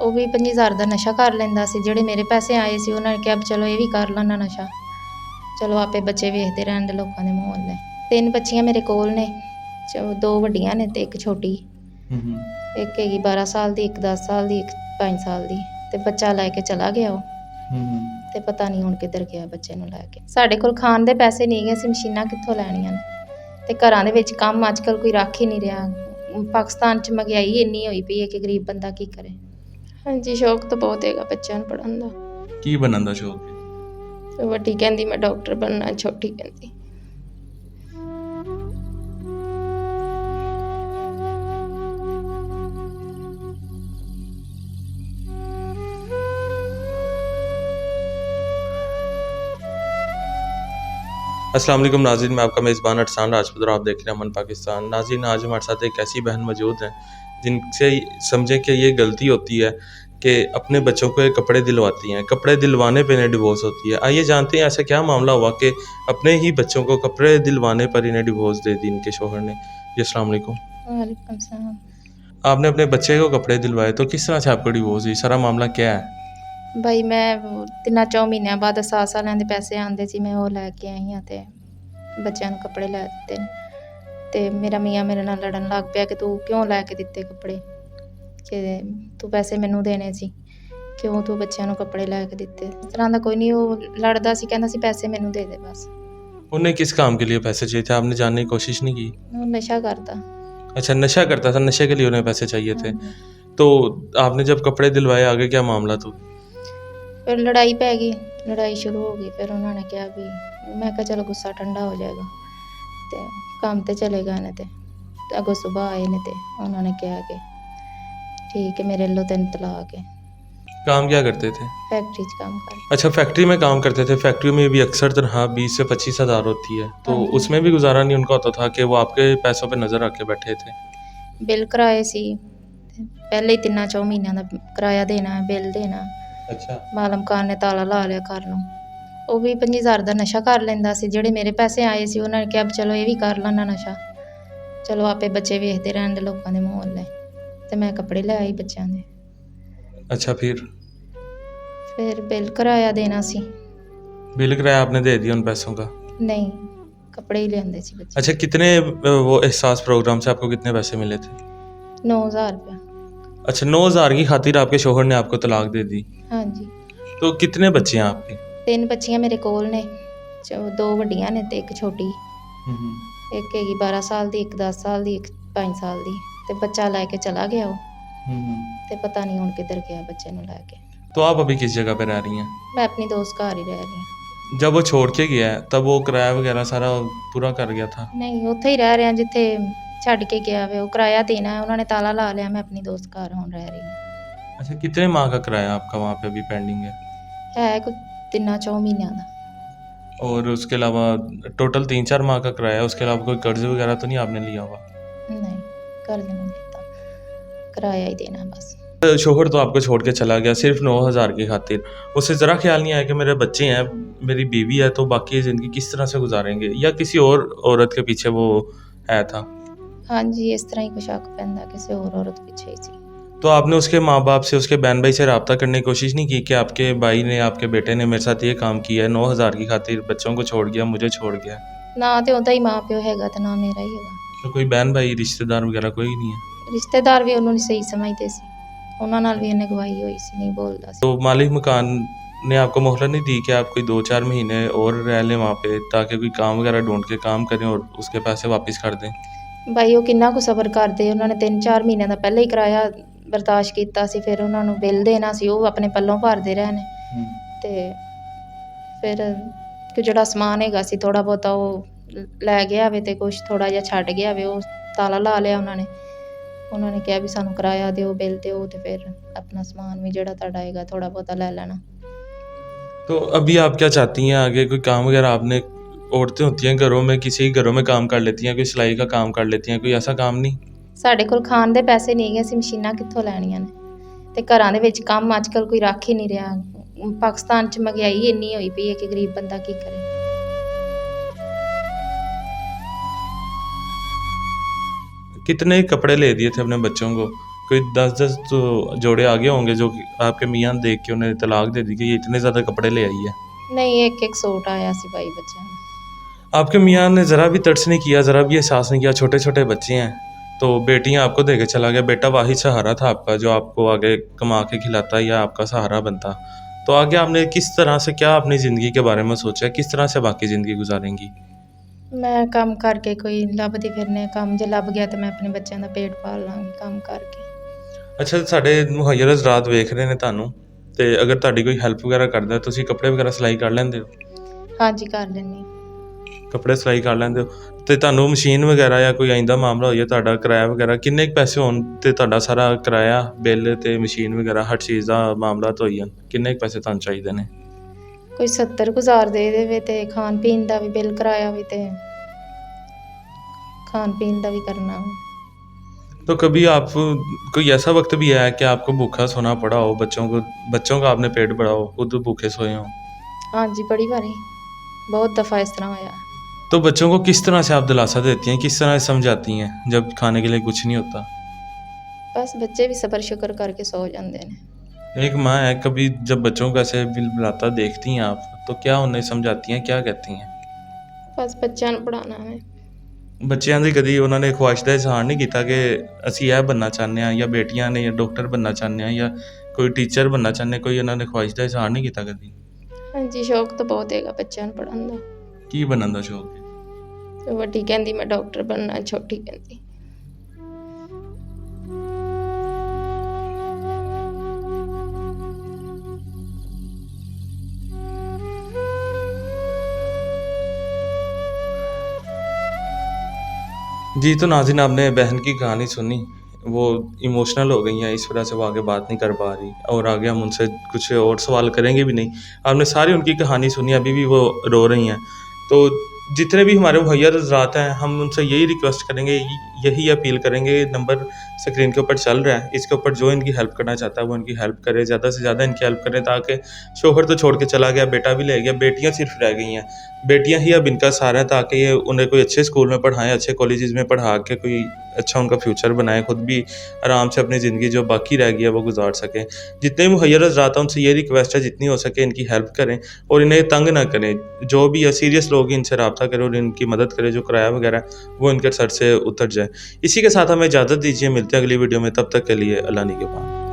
ਉਹ ਵੀ 50,000 ਦਾ ਨਸ਼ਾ ਕਰ ਲੈਂਦਾ ਸੀ। ਜਿਹੜੇ ਮੇਰੇ ਪੈਸੇ ਆਏ ਸੀ ਉਹਨਾਂ ਨੇ ਕਿਹਾ ਵੀ ਚਲੋ ਇਹ ਵੀ ਕਰ ਲੈਣਾ ਨਸ਼ਾ, ਚਲੋ ਆਪੇ ਬੱਚੇ ਵੇਖਦੇ ਰਹਿਣ ਦੇ ਲੋਕਾਂ ਦੇ ਮਾਹੌਲ ਨੇ। 3 ਬੱਚੀਆਂ ਮੇਰੇ ਕੋਲ ਨੇ, 2 ਵੱਡੀਆਂ ਨੇ ਤੇ ਇੱਕ ਛੋਟੀ। ਇੱਕ ਹੈਗੀ 12 ਸਾਲ ਦੀ, ਇੱਕ 10 ਸਾਲ ਦੀ, ਇੱਕ 5 ਸਾਲ ਦੀ। ਤੇ ਬੱਚਾ ਲੈ ਕੇ ਚਲਾ ਗਿਆ ਉਹ, ਤੇ ਪਤਾ ਨਹੀਂ ਹੁਣ ਕਿੱਧਰ ਗਿਆ ਬੱਚੇ ਨੂੰ ਲੈ ਕੇ। ਸਾਡੇ ਕੋਲ ਖਾਣ ਦੇ ਪੈਸੇ ਨਹੀਂ ਗਏ, ਅਸੀਂ ਮਸ਼ੀਨਾਂ ਕਿੱਥੋਂ ਲੈਣੀਆਂ ਨੇ, ਤੇ ਘਰਾਂ ਦੇ ਵਿੱਚ ਕੰਮ ਅੱਜ ਕੱਲ੍ਹ ਕੋਈ ਰੱਖ ਹੀ ਨਹੀਂ ਰਿਹਾ। ਪਾਕਿਸਤਾਨ 'ਚ ਮਹਿੰਗਾਈ ਇੰਨੀ ਹੋਈ ਪਈ ਹੈ ਕਿ ਗਰੀਬ ਬੰਦਾ ਕੀ ਕਰੇ। ਹਾਂਜੀ, ਸ਼ੌਕ ਤਾਂ ਬਹੁਤ ਹੈਗਾ ਬੱਚਿਆਂ ਨੂੰ ਪੜ੍ਹਾਉਣ ਦਾ। ਕੀ ਬਣਨ ਦਾ ਸ਼ੌਕ ਹੈ? ਵੱਡੀ ਕਹਿੰਦੀ ਮੈਂ ਡਾਕਟਰ ਬਣਨਾ, ਛੋਟੀ ਕਹਿੰਦੀ अस्सलाम वालेकुम नाज़रीन, मैं आपका मेज़बान अहसान राजपूत और आप देख रहे हैं अमन पाकिस्तान। नाज़रीन, आज हमारे साथ एक ऐसी बहन मौजूद है जिनसे समझें कि ये गलती होती है कि अपने बच्चों को ये कपड़े दिलवाती हैं, कपड़े दिलवाने पे इन्हें डिवोर्स होती है। आइए जानते हैं ऐसा क्या मामला हुआ कि अपने ही बच्चों को कपड़े दिलवाने पर इन्हें डिवोर्स दे दी इनके शौहर ने। जी अस्सलाम वालेकुम। वालेकुम सलाम। आपने अपने बच्चे को कपड़े दिलवाए, तो किस तरह से आपको डिवोर्स हुई? सारा मामला क्या है? ਬਾਈ ਮੈਂ 3-4 ਮਹੀਨਿਆਂ ਬਾਅਦ ਸਾਲਾਂ ਦੇ ਪੈਸੇ ਆਉਂਦੇ ਸੀ, ਮੈਂ ਉਹ ਲੈ ਕੇ ਆਈ ਹਾਂ ਤੇ ਬੱਚਿਆਂ ਨੂੰ ਕੱਪੜੇ ਲੈ ਦਿੱਤੇ ਨੇ। ਤੇ ਮੇਰਾ ਮੀਆਂ ਮੇਰੇ ਨਾਲ ਲੜਨ ਲੱਗ ਪਿਆ ਕਿ ਤੂੰ ਕਿਉਂ ਲੈ ਕੇ ਦਿੱਤੇ ਕੱਪੜੇ, ਕਿ ਤੂੰ ਪੈਸੇ ਮੈਨੂੰ ਦੇਣੇ ਸੀ, ਕਿਉਂ ਤੂੰ ਬੱਚਿਆਂ ਨੂੰ ਕੱਪੜੇ ਲੈ ਕੇ ਦਿੱਤੇ। ਇਸ ਤਰ੍ਹਾਂ ਦਾ ਕੋਈ ਨਹੀਂ, ਉਹ ਲੜਦਾ ਸੀ, ਕਹਿੰਦਾ ਸੀ ਪੈਸੇ ਮੈਨੂੰ ਦੇ ਦੇ ਬਸ। उन्हें किस काम के लिए पैसे चाहिए थे? आपने जानने की कोशिश नहीं की? ਉਹ ਨਸ਼ਾ करता। अच्छा, नशा करता था, नशे के लिए उन्हें पैसे चाहिए थे। तो आपने जब कपड़े दिलवाए, आगे क्या मामला था? ਫਿਰ ਲੜਾਈ ਪੈ ਗਈ, ਲੜਾਈ ਸ਼ੁਰੂ ਹੋ ਗਈ। ਫਿਰ ਉਹਨਾਂ ਨੇ ਕਿਹਾ ਵੀ, ਮੈਂ ਕਿਹਾ ਚਲੋ ਗੁੱਸਾ ਠੰਡਾ ਹੋ ਜਾਏਗਾ, ਤੇ ਕੰਮ ਤੇ ਚਲੇ ਗਏ ਨੇ। ਤੇ ਅੱਗੋਂ ਸੁਬਾਹ ਆਏ ਨੇ ਤੇ ਉਹਨਾਂ ਨੇ ਕਿਹਾ ਕਿ ठीक है मेरे लो 3 तलाक है। काम क्या करते थे? फैक्ट्री च काम कर। अच्छा, फैक्ट्री में काम करते थे। फैक्ट्री में भी अक्सर तनख्वाह 20 से 25 हज़ार होती है, तो हाँ जी। उसमें भी गुजारा नहीं उनका होता था कि वो आपके पैसों पे नज़र रख के बैठे थे? बिल कराए सी ते पहले ही 3-4 महीनों का किराया देना, बिल देना। अच्छा। माल मकान ने ताला ला लिया घर ਨੂੰ। ਉਹ ਵੀ 50,000 ਦਾ ਨਸ਼ਾ ਕਰ ਲੈਂਦਾ ਸੀ। ਜਿਹੜੇ ਮੇਰੇ ਪੈਸੇ ਆਏ ਸੀ ਉਹਨਾਂ ਨੇ ਕਿਹਾ ਚਲੋ ਇਹ ਵੀ ਕਰ ਲੈਣਾ ਨਸ਼ਾ, ਚਲੋ ਆਪੇ ਬੱਚੇ ਵੇਖਦੇ ਰਹਿਣ ਦੇ ਲੋਕਾਂ ਦੇ ਮਾਹੌਲ ਨੇ। ਤੇ ਮੈਂ ਕੱਪੜੇ ਲੈ ਆਈ ਬੱਚਿਆਂ ਦੇ। अच्छा, ਫਿਰ ਬਿਲ ਕਿਰਾਇਆ ਦੇਣਾ ਸੀ। बिल किराया आपने दे दिया उन पैसों का? नहीं, कपड़े ही लेंदे सी बच्चे। अच्छा, कितने वो एहसास प्रोग्राम से आपको कितने पैसे मिले थे? 9,000 रुपया। अच्छा, 9,000 की खातिर आपके शौहर ने आपको तलाक दे दी। हाँ जी। तो कितने बच्चे हैं आपके? 3 ਬੱਚੀਆਂ ਮੇਰੇ ਕੋਲ ਨੇ, 2 ਵੱਡੀਆਂ ਨੇ ਤੇ ਇੱਕ ਛੋਟੀ। ਇੱਕ ਹੈਗੀ 12 ਸਾਲ ਦੀ, ਇੱਕ 10 ਸਾਲ ਦੀ, ਇੱਕ 5 ਸਾਲ ਦੀ। ਤੇ ਬੱਚਾ ਲੈ ਕੇ ਚਲਾ ਗਿਆ ਉਹ, ਤੇ ਪਤਾ ਨਹੀਂ ਹੁਣ ਕਿੱਧਰ ਗਿਆ ਬੱਚੇ ਨੂੰ ਲੈ ਕੇ। तो आप अभी किस जगह पे रह रही हैं? मैं अपनी दोस्त घर ही रह रही हूँ। जब वो छोड़ के गया है तब वो किराया वगैरह सारा पूरा कर गया था? नहीं, ਉੱਥੇ ਹੀ ਰਹਿ ਰਹੇ ਹਾਂ ਜਿੱਥੇ ਛੱਡ ਕੇ ਗਿਆ ਵੇ। ਉਹ ਕਿਰਾਇਆ ਦੇਣਾ है, उन्होंने ताला ला लिया। मैं अपनी दोस्त घर ਹੁਣ रह रही हूँ। अच्छा, कितने माह का किराया आपका वहाँ पे अभी पेंडिंग है? है कोई 3-4 ਮਹੀਨਿਆਂ ਦਾ। और उसके अलावा टोटल 3-4 माह का किराया है, उसके अलावा कोई कर्ज वगैरह तो नहीं आपने लिया हुआ? नहीं, कर्ज नहीं लेता, किराया ही देना बस। शोहर तो आपको छोड़ के चला गया सिर्फ 9,000 की खातिर। उसे ज़रा ख्याल नहीं आया कि मेरे बच्चे हैं, मेरी बीवी है, तो बाकी ज़िंदगी किस तरह से गुजारेंगे, या किसी और औरत के पीछे वो है था? हाँ जी, इस तरह ही कुछ शक पैंदा किसी और औरत पीछे ही सी। तो आपने उसके माँ बाप से, उसके बहन भाई से रब्ता करने की कोशिश नहीं की कि आपके भाई ने, आपके बेटे ने मेरे साथ ये काम किया है, 9,000 की खातिर बच्चों को छोड़ गया, मुझे छोड़ गया? ना तो ਉਹਦਾ ਹੀ ਮਾਂ ਪਿਓ ਹੈਗਾ ਤੇ ਨਾ ਮੇਰਾ ਹੀ ਹੈਗਾ। तो कोई बहन भाई रिश्तेदार वगैरह कोई नहीं है? ਰਿਸ਼ਤੇਦਾਰ ਵੀ ਉਹਨੂੰ ਸਹੀ ਸਮਝਦੇ ਸੀ, ਉਹਨਾਂ ਨਾਲ ਵੀ ਇਹਨੇ ਗਵਾਹੀ ਹੋਈ ਸੀ, नहीं बोलता ਸੀ। तो मालिक मकान ने आपको मोहलत नहीं दी कि आप कोई 2-4 महीने और रह लें वहाँ पे, ताकि कोई काम वगैरह ढूंढ के काम करें और उसके पैसे वापस कर दें? ਬਾਈ ਉਹ ਕਿੰਨਾ ਕੁ ਸਬਰ ਕਰਦੇ। ਉਹਨਾਂ ਨੇ 3-4 ਮਹੀਨਿਆਂ ਦਾ ਪਹਿਲਾਂ ਹੀ ਕਿਰਾਇਆ ਬਰਦਾਸ਼ਤ ਕੀਤਾ ਸੀ। ਫਿਰ ਉਹਨਾਂ ਨੂੰ ਬਿੱਲ ਦੇਣਾ ਸੀ, ਉਹ ਆਪਣੇ ਪੱਲੋਂ ਭਰਦੇ ਰਹੇ ਨੇ। ਤੇ ਫਿਰ ਕਿ ਜਿਹੜਾ ਸਮਾਨ ਹੈਗਾ ਸੀ ਥੋੜ੍ਹਾ ਬਹੁਤਾ ਉਹ ਲੈ ਗਿਆ ਵੇ, ਤੇ ਕੁਛ ਥੋੜ੍ਹਾ ਜਿਹਾ ਛੱਡ ਗਿਆ ਵੇ। ਉਹ ਤਾਲਾ ਲਾ ਲਿਆ ਉਹਨਾਂ ਨੇ। ਉਹਨਾਂ ਨੇ ਕਿਹਾ ਵੀ ਸਾਨੂੰ ਕਿਰਾਇਆ ਦਿਓ, ਬਿੱਲ ਦਿਓ, ਤੇ ਫਿਰ ਆਪਣਾ ਸਮਾਨ ਵੀ ਜਿਹੜਾ ਤੁਹਾਡਾ ਹੈਗਾ ਥੋੜ੍ਹਾ ਬਹੁਤਾ ਲੈ ਲੈਣਾ। तो अभी आप क्या चाहती हैं आगे? कोई काम वगैरह आपने, औरतें होती हैं घरों में, किसी घरों में काम कर लेती हैं, कोई सिलाई का काम कर लेती हैं, कोई ऐसा काम नहीं? ਸਾਡੇ ਕੋਲ ਖਾਣ ਦੇ ਪੈਸੇ ਨਹੀਂ ਗਏ, ਅਸੀਂ ਮਸ਼ੀਨਾਂ ਕਿੱਥੋਂ ਲੈਣੀਆਂ ਨੇ, ਤੇ ਘਰਾਂ ਦੇ ਵਿੱਚ ਕੰਮ ਅੱਜ ਕੱਲ੍ਹ ਕੋਈ ਰੱਖ ਹੀ ਨਹੀਂ ਰਿਹਾ। ਪਾਕਿਸਤਾਨ 'ਚ ਮਹਿੰਗਾਈ ਇੰਨੀ ਹੋਈ ਪਈ ਹੈ ਕਿ ਗਰੀਬ ਬੰਦਾ ਕੀ ਕਰੇ। कितने कपड़े ले दिए थे अपने बच्चों को कोई 10-10 तो जोड़े आगे होंगे जो कि आपके मियाँ देख के उन्हें तलाक दे दी कि ये इतने ज़्यादा कपड़े ले आई है। नहीं, एक एक सूट आया सी भाई बच्चों में। आपके मियाँ ने ज़रा भी तर्स नहीं किया, ज़रा भी एहसास नहीं किया, छोटे-छोटे बच्चे हैं, तो बेटियाँ आपको दे के चला गया, बेटा वाहिद सहारा था आपका जो आपको आगे कमा के खिलाता या आपका सहारा बनता। तो आगे आपने किस तरह से क्या अपनी ज़िंदगी के बारे में सोचा है? किस तरह से बाकी ज़िंदगी गुज़ारेंगी? मैं काम करके कोई ਲੱਭਦੀ ਫਿਰਨੇ ਕੰਮ ਜੇ ਲੱਭ ਗਿਆ ਤੇ ਮੈਂ ਆਪਣੇ ਬੱਚਿਆਂ ਦਾ ਪੇਟ ਪਾਲ ਲਾਂਗੀ ਕੰਮ ਕਰਕੇ। ਅੱਛਾ ਸਾਡੇ ਮੁਹੱਈਰ ਹਜ਼ਰਾਤ ਵੇਖ ਰਹੇ ਨੇ ਤੁਹਾਨੂੰ ਤੇ ਅਗਰ ਤੁਹਾਡੀ ਕੋਈ ਹੈਲਪ ਵਗੈਰਾ ਕਰਦਾ ਤੁਸੀਂ ਕੱਪੜੇ ਵਗੈਰਾ ਸਿਲਾਈ ਕਰ ਲੈਂਦੇ ਹੋ? ਹਾਂਜੀ ਕਰ ਲੈਂਦੀ। ਕੱਪੜੇ ਸਿਲਾਈ ਕਰ ਲੈਂਦੇ ਹੋ ਤੇ ਤੁਹਾਨੂੰ ਮਸ਼ੀਨ ਵਗੈਰਾ ਜਾਂ ਕੋਈ ਆਇੰਦਾ ਮਾਮਲਾ ਹੋਈਏ ਤੁਹਾਡਾ ਕਿਰਾਇਆ ਵਗੈਰਾ ਕਿੰਨੇ ਕੁ ਪੈਸੇ ਹੋਣ ਤੇ ਤੁਹਾਡਾ ਸਾਰਾ ਕਿਰਾਇਆ ਬਿੱਲ ਤੇ ਮਸ਼ੀਨ ਵਗੈਰਾ ਹਰ ਚੀਜ਼ ਦਾ ਮਾਮਲਾ ਤਾਂ ਹੋਈ ਜਾਣ ਕਿੰਨੇ ਕੁ ਪੈਸੇ ਤੁਹਾਨੂੰ ਚਾਹੀਦੇ ਨੇ? ਕੋਈ 70,000 ਦੇ ਦੇਵੇ ਤੇ ਖਾਣ ਪੀਣ ਦਾ ਵੀ ਬਿੱਲ ਕਿਰਾਇਆ ਵੀ ਤੇ ਖਾਣ ਪੀਣ ਦਾ ਵੀ ਕਰਨਾ। तो कभी आप कोई ऐसा वक्त भी आया कि आपको भूखा सोना पड़ा हो बच्चों का आपने पेट भरा हो खुद भूखे सोए हों? ਹਾਂਜੀ ਬੜੀ ਵਾਰੀ ਬਹੁਤ ਦਫਾ ਇਸ ਤਰ੍ਹਾਂ ਹੋਇਆ। तो बच्चों को किस तरह से आप दिलासा देती हैं किस तरह से समझाती हैं जब खाने के लिए कुछ नहीं होता? ਬਸ ਬੱਚੇ ਵੀ ਸਬਰ ਸ਼ੁਕਰ ਕਰਕੇ ਸੋ ਜਾਂਦੇ ਨੇ। एक माँ है कभी जब बच्चों को ऐसे बिलबिलाता देखती हैं आप तो क्या उन्हें समझाती हैं क्या कहती हैं? ਬਸ ਬੱਚਿਆਂ ਨੂੰ ਪੜ੍ਹਾਉਣਾ ਹੈ। ਬੱਚਿਆਂ ਦੀ ਕਦੀ ਉਹਨਾਂ ਨੇ ਖੁਆਇਸ਼ ਦਾ ਇਜ਼ਹਾਰ ਨਹੀਂ ਕੀਤਾ ਕਿ ਅਸੀਂ ਇਹ ਬਣਨਾ ਚਾਹੁੰਦੇ ਹਾਂ ਜਾਂ ਬੇਟੀਆਂ ਨੇ ਜਾਂ ਡਾਕਟਰ ਬਣਨਾ ਚਾਹੁੰਦੇ ਹਾਂ ਜਾਂ ਕੋਈ ਟੀਚਰ ਬਣਨਾ ਚਾਹੁੰਦੇ ਕੋਈ ਉਹਨਾਂ ਨੇ ਖੁਆਇਸ਼ ਦਾ ਇਜ਼ਹਾਰ ਨਹੀਂ ਕੀਤਾ ਕਦੀ? ਹਾਂਜੀ ਸ਼ੌਕ ਤਾਂ ਬਹੁਤ ਹੈਗਾ ਬੱਚਿਆਂ ਨੂੰ ਪੜ੍ਹਾਉਣ ਦਾ। ਕੀ ਬਣਨ ਦਾ ਸ਼ੌਕ ਹੈ? ਤੇ ਵੱਡੀ ਕਹਿੰਦੀ ਮੈਂ ਡਾਕਟਰ ਬਣਨਾ, ਛੋਟੀ ਕਹਿੰਦੀ। जी तो नाज़रीन आपने बहन की कहानी सुनी वो इमोशनल हो गई हैं इस वजह से वो आगे बात नहीं कर पा रही और आगे हम उनसे कुछ और सवाल करेंगे भी नहीं। आपने सारी उनकी कहानी सुनी अभी भी वो रो रही हैं। तो जितने भी हमारे मुहैया हज़रात हैं हम उनसे यही रिक्वेस्ट करेंगे यही अपील करेंगे नंबर स्क्रीन के ऊपर चल रहा है इसके ऊपर जो इनकी हेल्प करना चाहता है वो इनकी हेल्प करे ज़्यादा से ज़्यादा इनकी हेल्प करें ताकि शोहर तो छोड़ के चला गया बेटा भी ले गया बेटियां सिर्फ रह गई हैं बेटियां ही अब इनका सहारा है ताकि ये उन्हें कोई अच्छे स्कूल में पढ़ाएं अच्छे कॉलेजेस में पढ़ा के कोई अच्छा उनका फ्यूचर बनाएं खुद भी आराम से अपनी ज़िंदगी जो बाकी रह गई है वो गुजार सकें। जितने मुहैया हज़रात हैं उनसे ये रिक्वेस्ट है जितनी हो सके इनकी हेल्प करें और इन्हें तंग ना करें जो भी सीरियस लोग इनसे रब्ता करें और इनकी मदद करें जो किराया वगैरह वो इनके सर से उतर जाए। इसी के साथ हमें इजाज़त दीजिए मिलते हैं अगली वीडियो में तब तक के लिए अल्लाह निगहबान।